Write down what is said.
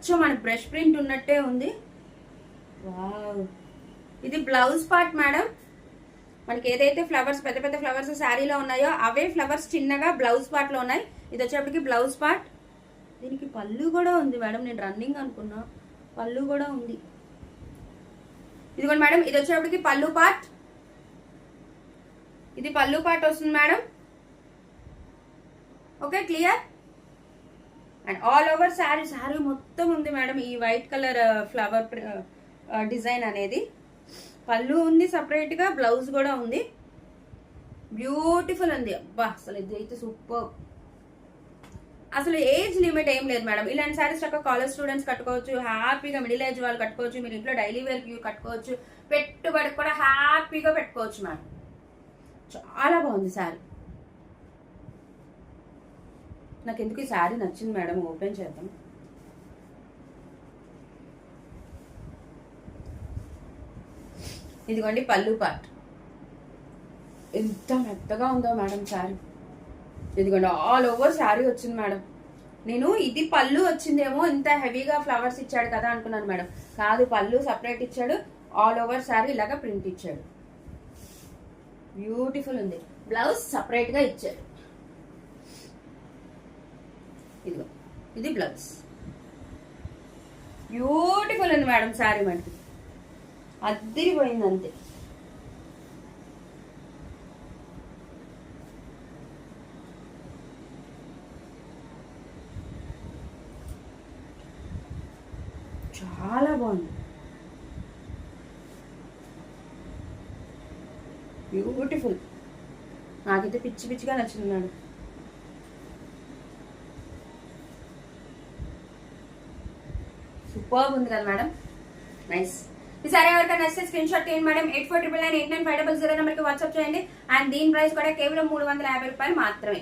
అచ్చం మన brush print ఉన్నట్టే ఉంది. వావ్, ఇది బ్లౌజ్ పార్ట్ మేడం. మనకి ఏదైతే ఫ్లవర్స్ పెద్ద పెద్ద ఫ్లవర్స్ శారీలో ఉన్నాయో అవే ఫ్లవర్స్ చిన్నగా బ్లౌజ్ పార్ట్ లో ఉన్నాయి. ఇది వచ్చేప్పటికి బ్లౌజ్ పార్ట్. దీనికి పళ్ళు కూడా ఉంది మేడం, నేను రన్నింగ్ అనుకున్నా, పళ్ళు కూడా ఉంది. ఇదిగోండి మేడం, ఇది వచ్చేప్పటికి పళ్ళు పార్ట్. ఇది పళ్ళు పార్ట్ వస్తుంది madam. Okay, clear. And all over sari, sari మొత్తం ఉంది మేడం ఈ వైట్ కలర్ ఫ్లవర్ డిజైన్ అనేది. పళ్ళు ఉంది సపరేట్ గా, బ్లౌజ్ కూడా ఉంది. బ్యూటిఫుల్ ఉంది. అబ్బా అసలు ఇది అయితే సూపర్. అసలు ఏజ్ లిమిట్ ఏం లేదు మేడం. ఇలాంటి శారీస్ చక్కగా కాలేజ్ స్టూడెంట్స్ కట్టుకోవచ్చు, హ్యాపీగా మిడిల్ ఏజ్ వాళ్ళు కట్టుకోవచ్చు, మీరు ఇంట్లో డైలీ వేర్ కట్టుకోవచ్చు, పెట్టుబడికి కూడా హ్యాపీగా పెట్టుకోవచ్చు మేడం. చాలా బాగుంది శారీ. నాకు ఎందుకు ఈ శారీ నచ్చింది మేడం, ఓపెన్ చేద్దాం. ఇదిగోండి పళ్ళు పార్ట్. ఎంత మెత్తగా ఉందో మేడం శారీ. ఇదిగోండి ఆల్ ఓవర్ శారీ వచ్చింది మేడం. నేను ఇది పళ్ళు వచ్చిందేమో, ఇంత హెవీగా ఫ్లవర్స్ ఇచ్చాడు కదా అనుకున్నాను మేడం. కాదు, పళ్ళు సపరేట్ ఇచ్చాడు, ఆల్ ఓవర్ శారీ ఇలాగా ప్రింట్ ఇచ్చాడు. బ్యూటిఫుల్ ఉంది. బ్లౌజ్ సపరేట్ గా ఇచ్చాడు. ఇదిగో ఇది బ్లౌజ్. బ్యూటిఫుల్ ఉంది మేడం శారీ, మనకి అద్దరిపోయింది అంతే. చాలా బాగుంది, బ్యూటిఫుల్. నాకైతే పిచ్చి పిచ్చిగా నచ్చింది మేడం. సూపర్ ఉంది కదా మేడం, నైస్. ఈ సారీ ఎవరికైనా నచ్చితే స్క్రీన్ షాట్ చేయండి మేడం. 8499899500 నెంబర్కి వాట్సాప్ చేయండి. అండ్ దీని ప్రైస్ కూడా కేవలం 350 రూపాయలు మాత్రమే.